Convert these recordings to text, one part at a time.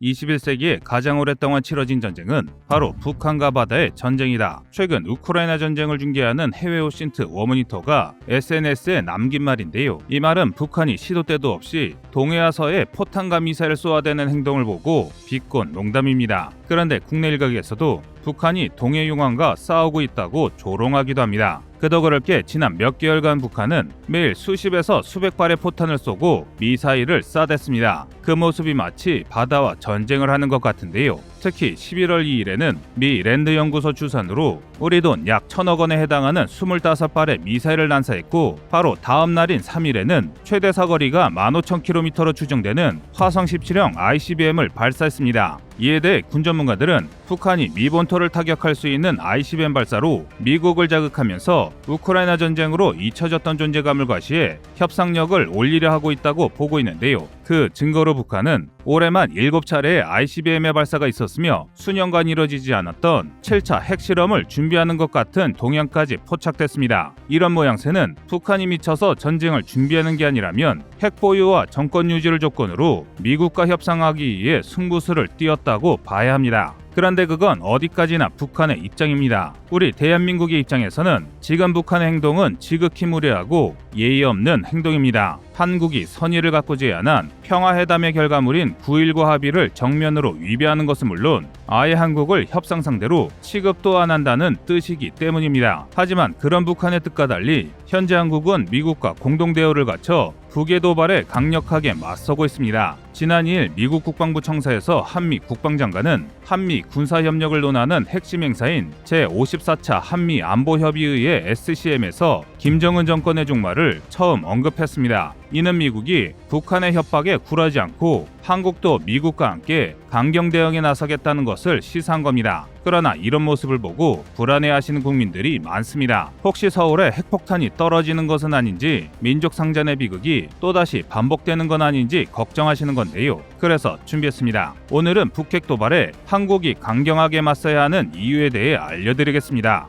21세기에 가장 오랫동안 치러진 전쟁은 바로 북한과 바다의 전쟁이다. 최근 우크라이나 전쟁을 중계하는 해외 오신트 워모니터가 SNS에 남긴 말인데요. 이 말은 북한이 시도 때도 없이 동해아서에 포탄과 미사일을 쏘아대는 행동을 보고 비꼰 농담입니다. 그런데 국내 일각에서도 북한이 동해용왕과 싸우고 있다고 조롱하기도 합니다. 그도 그럴 게 지난 몇 개월간 북한은 매일 수십에서 수백 발의 포탄을 쏘고 미사일을 쏴댔습니다. 그 모습이 마치 바다와 전쟁을 하는 것 같은데요. 특히 11월 2일에는 미 랜드 연구소 추산으로 우리 돈 약 1,000억 원에 해당하는 25발의 미사일을 난사했고, 바로 다음 날인 3일에는 최대 사거리가 15,000km로 추정되는 화성 17형 ICBM을 발사했습니다. 이에 대해 군 전문가들은 북한이 미 본토를 타격할 수 있는 ICBM 발사로 미국을 자극하면서 우크라이나 전쟁으로 잊혀졌던 존재감을 과시해 협상력을 올리려 하고 있다고 보고 있는데요. 그 증거로 북한은 올해만 7차례의 ICBM의 발사가 있었으며 수년간 이뤄지지 않았던 7차 핵실험을 준비하는 것 같은 동향까지 포착됐습니다. 이런 모양새는 북한이 미쳐서 전쟁을 준비하는 게 아니라면 핵 보유와 정권 유지를 조건으로 미국과 협상하기 위해 승부수를 띄었다고 봐야 합니다. 그런데 그건 어디까지나 북한의 입장입니다. 우리 대한민국의 입장에서는 지금 북한의 행동은 지극히 무례하고 예의 없는 행동입니다. 한국이 선의를 갖고 제안한 평화회담의 결과물인 9.19 합의를 정면으로 위배하는 것은 물론 아예 한국을 협상 상대로 취급도 안 한다는 뜻이기 때문입니다. 하지만 그런 북한의 뜻과 달리 현재 한국은 미국과 공동 대우를 갖춰 북의 도발에 강력하게 맞서고 있습니다. 지난 2일 미국 국방부 청사에서 한미 국방장관은 한미 군사협력을 논하는 핵심 행사인 제54차 한미 안보협의회의 SCM에서 김정은 정권의 종말을 처음 언급했습니다. 이는 미국이 북한의 협박에 굴하지 않고 한국도 미국과 함께 강경 대응에 나서겠다는 것을 시사한 겁니다. 그러나 이런 모습을 보고 불안해하시는 국민들이 많습니다. 혹시 서울에 핵폭탄이 떨어지는 것은 아닌지, 민족 상잔의 비극이 또다시 반복되는 건 아닌지 걱정하시는 건데요. 그래서 준비했습니다. 오늘은 북핵 도발에 한국이 강경하게 맞서야 하는 이유에 대해 알려드리겠습니다.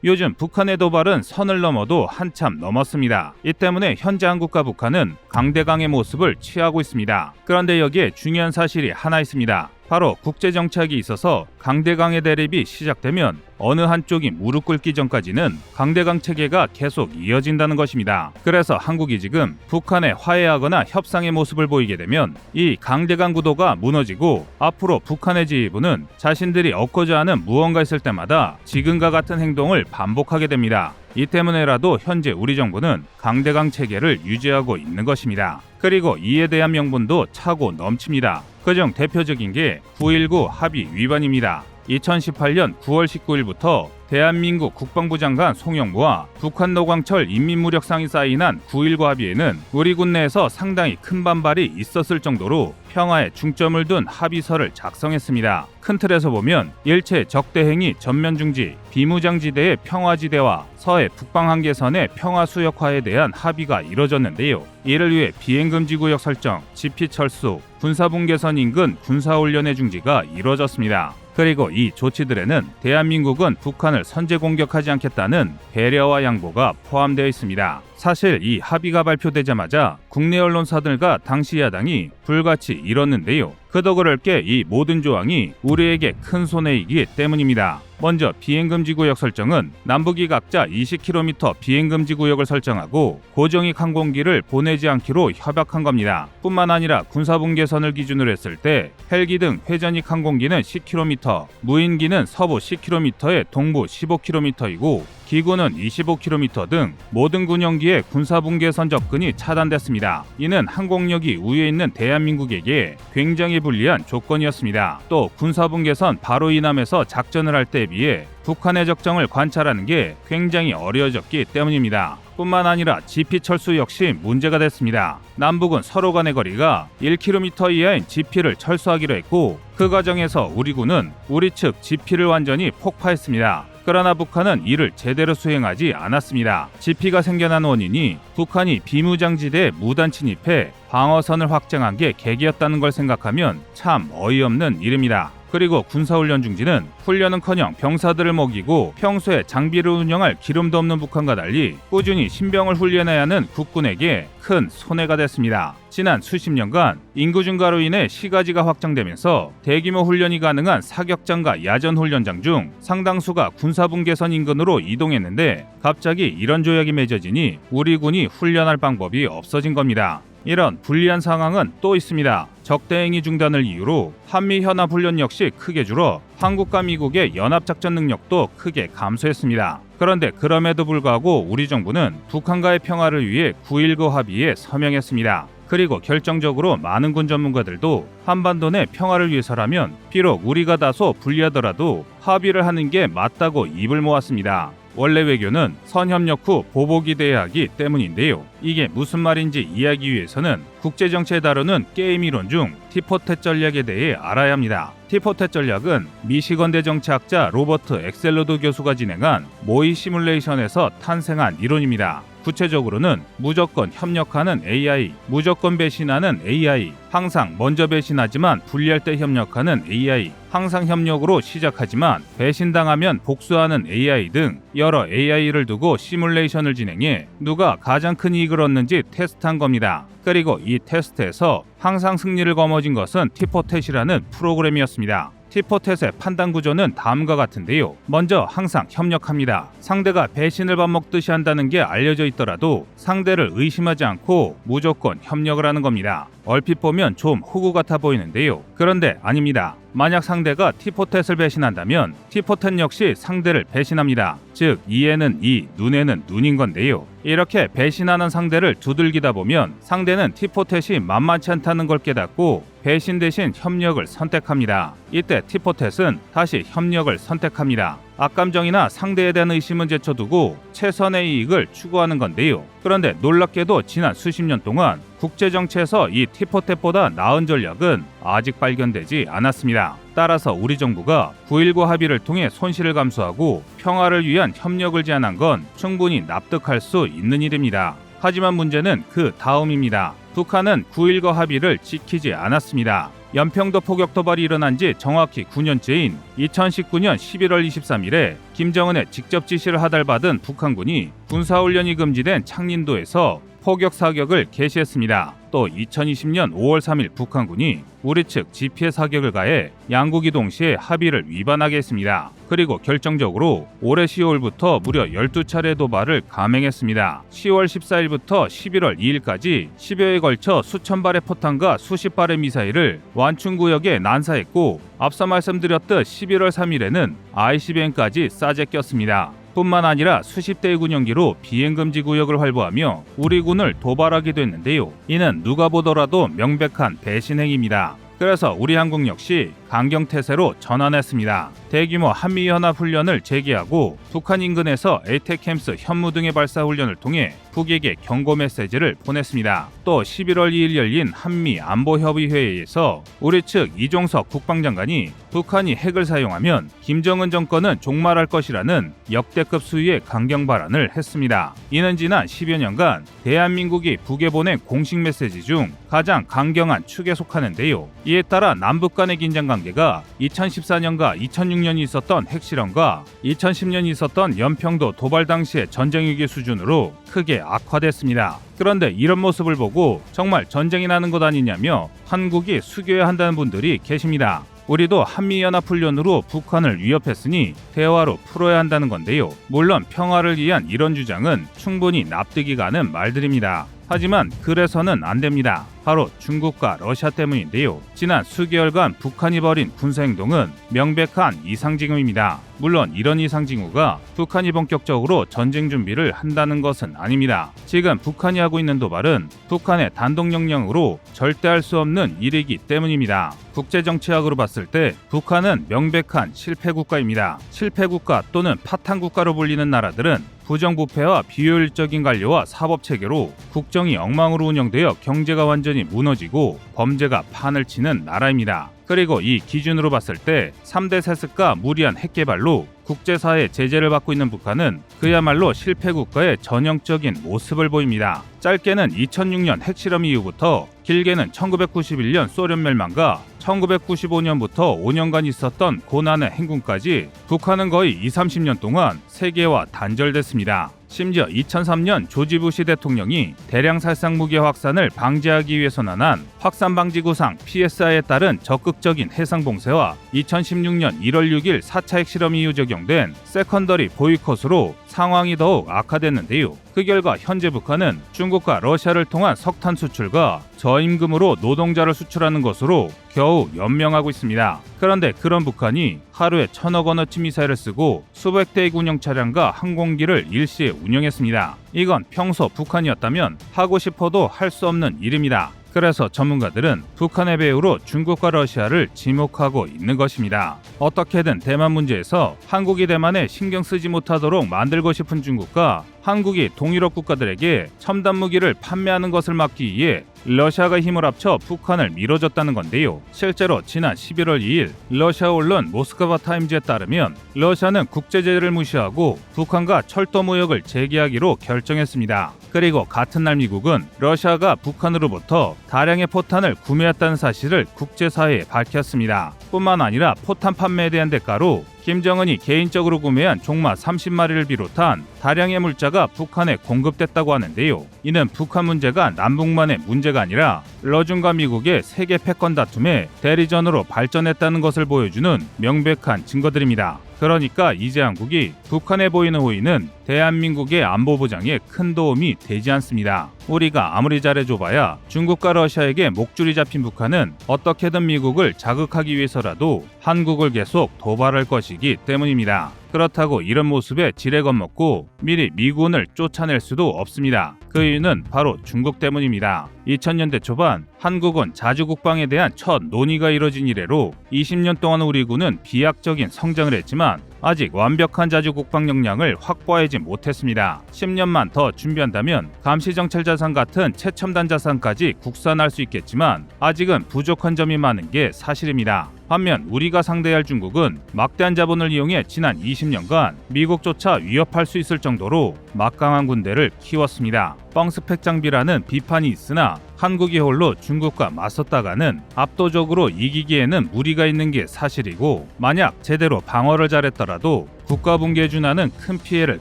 요즘 북한의 도발은 선을 넘어도 한참 넘었습니다. 이 때문에 현재 한국과 북한은 강대강의 모습을 취하고 있습니다. 그런데 여기에 중요한 사실이 하나 있습니다. 바로 국제정치학이 있어서 강대강의 대립이 시작되면 어느 한쪽이 무릎 꿇기 전까지는 강대강 체계가 계속 이어진다는 것입니다. 그래서 한국이 지금 북한에 화해하거나 협상의 모습을 보이게 되면 이 강대강 구도가 무너지고 앞으로 북한의 지휘부는 자신들이 얻고자 하는 무언가 있을 때마다 지금과 같은 행동을 반복하게 됩니다. 이 때문에라도 현재 우리 정부는 강대강 체계를 유지하고 있는 것입니다. 그리고 이에 대한 명분도 차고 넘칩니다. 그중 대표적인 게 9.19 합의 위반입니다. 2018년 9월 19일부터 대한민국 국방부 장관 송영무와 북한 노광철 인민무력상이 사인한 9.19 합의에는 우리 군 내에서 상당히 큰 반발이 있었을 정도로 평화에 중점을 둔 합의서를 작성했습니다. 큰 틀에서 보면 일체 적대행위 전면 중지, 비무장지대의 평화지대와 서해 북방 한계선의 평화수역화에 대한 합의가 이뤄졌는데요. 이를 위해 비행금지구역 설정, 지피 철수, 군사분계선 인근 군사훈련의 중지가 이뤄졌습니다. 그리고 이 조치들에는 대한민국은 북한을 선제 공격하지 않겠다는 배려와 양보가 포함되어 있습니다. 사실 이 합의가 발표되자마자 국내 언론사들과 당시 야당이 불같이 일었는데요. 그도 그럴 게 이 모든 조항이 우리에게 큰 손해이기 때문입니다. 먼저 비행금지구역 설정은 남북이 각자 20km 비행금지구역을 설정하고 고정익 항공기를 보내지 않기로 협약한 겁니다. 뿐만 아니라 군사분계선을 기준으로 했을 때 헬기 등 회전익 항공기는 10km, 무인기는 서부 10km에 동부 15km이고 기구는 25km 등 모든 군용기의 군사분계선 접근이 차단됐습니다. 이는 항공력이 우위에 있는 대한민국에게 굉장히 불리한 조건이었습니다. 또 군사분계선 바로 이남에서 작전을 할 때에 비해 북한의 적정을 관찰하는 게 굉장히 어려워졌기 때문입니다. 뿐만 아니라 지피 철수 역시 문제가 됐습니다. 남북은 서로 간의 거리가 1km 이하인 지피를 철수하기로 했고 그 과정에서 우리 군은 우리 측 지피를 완전히 폭파했습니다. 그러나 북한은 이를 제대로 수행하지 않았습니다. 지피가 생겨난 원인이 북한이 비무장지대에 무단 침입해 방어선을 확장한 게 계기였다는 걸 생각하면 참 어이없는 일입니다. 그리고 군사훈련 중지는 훈련은커녕 병사들을 먹이고 평소에 장비를 운영할 기름도 없는 북한과 달리 꾸준히 신병을 훈련해야 하는 국군에게 큰 손해가 됐습니다. 지난 수십 년간 인구 증가로 인해 시가지가 확장되면서 대규모 훈련이 가능한 사격장과 야전 훈련장 중 상당수가 군사분계선 인근으로 이동했는데 갑자기 이런 조약이 맺어지니 우리 군이 훈련할 방법이 없어진 겁니다. 이런 불리한 상황은 또 있습니다. 적대행위 중단을 이유로 한미 현합 훈련 역시 크게 줄어 한국과 미국의 연합작전 능력도 크게 감소했습니다. 그런데 그럼에도 불구하고 우리 정부는 북한과의 평화를 위해 9.19 합의에 서명했습니다. 그리고 결정적으로 많은 군 전문가들도 한반도 내 평화를 위해서라면 비록 우리가 다소 불리하더라도 합의를 하는 게 맞다고 입을 모았습니다. 원래 외교는 선협력 후 보복이 돼야 하기 때문인데요. 이게 무슨 말인지 이해하기 위해서는 국제정치에 다루는 게임 이론 중 티포텟 전략에 대해 알아야 합니다. 티포텟 전략은 미시건대 정치학자 로버트 엑셀로드 교수가 진행한 모의 시뮬레이션에서 탄생한 이론입니다. 구체적으로는 무조건 협력하는 AI, 무조건 배신하는 AI, 항상 먼저 배신하지만 불리할 때 협력하는 AI, 항상 협력으로 시작하지만 배신당하면 복수하는 AI 등 여러 AI를 두고 시뮬레이션을 진행해 누가 가장 큰 이익을 얻는지 테스트한 겁니다. 그리고 이 테스트에서 항상 승리를 거머쥔 것은 티포텟이라는 프로그램이었습니다. 티포텟의 판단 구조는 다음과 같은데요. 먼저 항상 협력합니다. 상대가 배신을 밥 먹듯이 한다는 게 알려져 있더라도 상대를 의심하지 않고 무조건 협력을 하는 겁니다. 얼핏 보면 좀 호구 같아 보이는데요. 그런데 아닙니다. 만약 상대가 티포텟을 배신한다면 티포텟 역시 상대를 배신합니다. 즉 이에는 이, 눈에는 눈인 건데요. 이렇게 배신하는 상대를 두들기다 보면 상대는 티포텟이 만만치 않다는 걸 깨닫고 배신 대신 협력을 선택합니다. 이때 티포텟은 다시 협력을 선택합니다. 악감정이나 상대에 대한 의심은 제쳐두고 최선의 이익을 추구하는 건데요. 그런데 놀랍게도 지난 수십 년 동안 국제정치에서 이 티포텟보다 나은 전략은 아직 발견되지 않았습니다. 따라서 우리 정부가 9.19 합의를 통해 손실을 감수하고 평화를 위한 협력을 제안한 건 충분히 납득할 수 있는 일입니다. 하지만 문제는 그 다음입니다. 북한은 9.19 합의를 지키지 않았습니다. 연평도 포격 도발이 일어난 지 정확히 9년째인 2019년 11월 23일에 김정은의 직접 지시를 하달받은 북한군이 군사훈련이 금지된 창린도에서 포격 사격을 개시했습니다. 또 2020년 5월 3일 북한군이 우리 측 지피에 사격을 가해 양국이 동시에 합의를 위반하게 했습니다. 그리고 결정적으로 올해 10월부터 무려 12차례 도발을 감행했습니다. 10월 14일부터 11월 2일까지 10여에 걸쳐 수천 발의 포탄과 수십 발의 미사일을 완충구역에 난사했고 앞서 말씀드렸듯 11월 3일에는 ICBM까지 싸제 꼈습니다. 뿐만 아니라 수십 대의 군용기로 비행금지 구역을 활보하며 우리 군을 도발하기도 했는데요. 이는 누가 보더라도 명백한 배신 행위입니다. 그래서 우리 한국 역시 강경태세로 전환했습니다. 대규모 한미연합훈련을 재개하고 북한 인근에서 에이테캠스 현무 등의 발사훈련을 통해 북에게 경고 메시지를 보냈습니다. 또 11월 2일 열린 한미안보협의회에서 우리 측 이종석 국방장관이 북한이 핵을 사용하면 김정은 정권은 종말할 것이라는 역대급 수위의 강경 발언을 했습니다. 이는 지난 10여 년간 대한민국이 북에 보낸 공식 메시지 중 가장 강경한 축에 속하는데요. 이에 따라 남북 간의 긴장 관계가 2014년과 2006년이 있었던 핵실험과 2010년 있었던 연평도 도발 당시의 전쟁 위기 수준으로 크게 악화됐습니다. 그런데 이런 모습을 보고 정말 전쟁이 나는 것 아니냐며 한국이 수교해야 한다는 분들이 계십니다. 우리도 한미연합훈련으로 북한을 위협했으니 대화로 풀어야 한다는 건데요. 물론 평화를 위한 이런 주장은 충분히 납득이 가는 말들입니다. 하지만 그래서는 안 됩니다. 바로 중국과 러시아 때문인데요. 지난 수개월간 북한이 벌인 군사행동은 명백한 이상징후입니다. 물론 이런 이상징후가 북한이 본격적으로 전쟁 준비를 한다는 것은 아닙니다. 지금 북한이 하고 있는 도발은 북한의 단독 역량으로 절대 할 수 없는 일이기 때문입니다. 국제정치학으로 봤을 때 북한은 명백한 실패국가입니다. 실패국가 또는 파탄국가로 불리는 나라들은 부정부패와 비효율적인 관료와 사법체계로 국정이 엉망으로 운영되어 경제가 완전히 무너지고 범죄가 판을 치는 나라입니다. 그리고 이 기준으로 봤을 때 3대 세습과 무리한 핵개발로 국제사회의 제재를 받고 있는 북한은 그야말로 실패국가의 전형적인 모습을 보입니다. 짧게는 2006년 핵실험 이후부터 길게는 1991년 소련 멸망과 1995년부터 5년간 있었던 고난의 행군까지 북한은 거의 20-30년 동안 세계와 단절됐습니다. 심지어 2003년 조지 부시 대통령이 대량 살상 무기 확산을 방지하기 위해서 난한 확산방지 구상 PSI에 따른 적극적인 해상 봉쇄와 2016년 1월 6일 4차 핵실험 이후 적용된 세컨더리 보이콧으로 상황이 더욱 악화됐는데요. 그 결과 현재 북한은 중국과 러시아를 통한 석탄 수출과 저임금으로 노동자를 수출하는 것으로 겨우 연명하고 있습니다. 그런데 그런 북한이 하루에 1,000억 원어치 미사일을 쓰고 수백 대의 군용 차량과 항공기를 일시에 운영했습니다. 이건 평소 북한이었다면 하고 싶어도 할 수 없는 일입니다. 그래서 전문가들은 북한의 배후로 중국과 러시아를 지목하고 있는 것입니다. 어떻게든 대만 문제에서 한국이 대만에 신경 쓰지 못하도록 만들고 싶은 중국과 한국이 동유럽 국가들에게 첨단 무기를 판매하는 것을 막기 위해 러시아가 힘을 합쳐 북한을 밀어줬다는 건데요. 실제로 지난 11월 2일 러시아 언론 모스크바 타임즈에 따르면 러시아는 국제제재를 무시하고 북한과 철도 무역을 재개하기로 결정했습니다. 그리고 같은 날 미국은 러시아가 북한으로부터 다량의 포탄을 구매했다는 사실을 국제사회에 밝혔습니다. 뿐만 아니라 포탄 판매에 대한 대가로 김정은이 개인적으로 구매한 종마 30마리를 비롯한 다량의 물자가 북한에 공급됐다고 하는데요. 이는 북한 문제가 남북만의 문제가 아니라 러중과 미국의 세계 패권 다툼에 대리전으로 발전했다는 것을 보여주는 명백한 증거들입니다. 그러니까 이제 한국이 북한에 보이는 호의는 대한민국의 안보 보장에 큰 도움이 되지 않습니다. 우리가 아무리 잘해줘봐야 중국과 러시아에게 목줄이 잡힌 북한은 어떻게든 미국을 자극하기 위해서라도 한국을 계속 도발할 것이기 때문입니다. 그렇다고 이런 모습에 지레 겁먹고 미리 미군을 쫓아낼 수도 없습니다. 그 이유는 바로 중국 때문입니다. 2000년대 초반 한국은 자주국방에 대한 첫 논의가 이뤄진 이래로 20년 동안 우리 군은 비약적인 성장을 했지만 아직 완벽한 자주국방 역량을 확보하지 못했습니다. 10년만 더 준비한다면 감시정찰 자산 같은 최첨단 자산까지 국산할 수 있겠지만 아직은 부족한 점이 많은 게 사실입니다. 반면 우리가 상대할 중국은 막대한 자본을 이용해 지난 20년간 미국조차 위협할 수 있을 정도로 막강한 군대를 키웠습니다. 뻥스펙 장비라는 비판이 있으나 한국이 홀로 중국과 맞섰다가는 압도적으로 이기기에는 무리가 있는 게 사실이고 만약 제대로 방어를 잘했더라도 국가 붕괴에 준하는 큰 피해를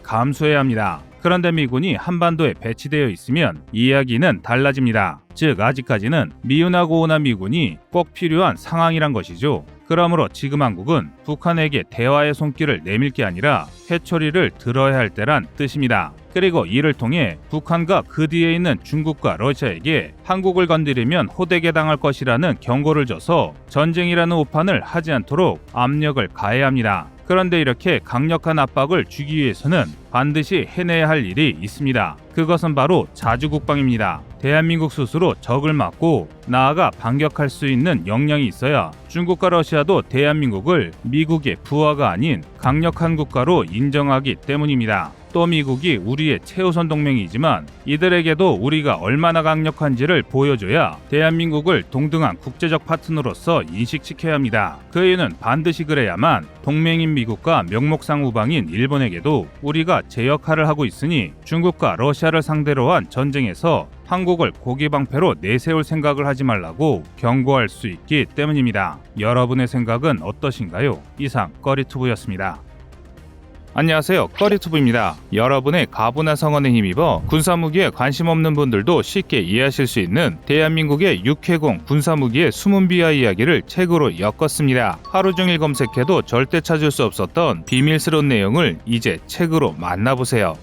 감수해야 합니다. 그런데 미군이 한반도에 배치되어 있으면 이야기는 달라집니다. 즉 아직까지는 미운하고 온한 미군이 꼭 필요한 상황이란 것이죠. 그러므로 지금 한국은 북한에게 대화의 손길을 내밀 게 아니라 회초리를 들어야 할 때란 뜻입니다. 그리고 이를 통해 북한과 그 뒤에 있는 중국과 러시아에게 한국을 건드리면 호되게 당할 것이라는 경고를 줘서 전쟁이라는 오판을 하지 않도록 압력을 가해야 합니다. 그런데 이렇게 강력한 압박을 주기 위해서는 반드시 해내야 할 일이 있습니다. 그것은 바로 자주국방입니다. 대한민국 스스로 적을 막고 나아가 반격할 수 있는 역량이 있어야 중국과 러시아도 대한민국을 미국의 부하가 아닌 강력한 국가로 인정하기 때문입니다. 또 미국이 우리의 최우선 동맹이지만 이들에게도 우리가 얼마나 강력한지를 보여줘야 대한민국을 동등한 국제적 파트너로서 인식시켜야 합니다. 그 이유는 반드시 그래야만 동맹인 미국과 명목상 우방인 일본에게도 우리가 제 역할을 하고 있으니 중국과 러시아를 상대로 한 전쟁에서 한국을 고기방패로 내세울 생각을 하지 말라고 경고할 수 있기 때문입니다. 여러분의 생각은 어떠신가요? 이상 꺼리투브였습니다. 안녕하세요, 꺼리투브입니다. 여러분의 가부나 성원에 힘입어 군사무기에 관심 없는 분들도 쉽게 이해하실 수 있는 대한민국의 육해공 군사무기의 숨은 비하 이야기를 책으로 엮었습니다. 하루 종일 검색해도 절대 찾을 수 없었던 비밀스러운 내용을 이제 책으로 만나보세요.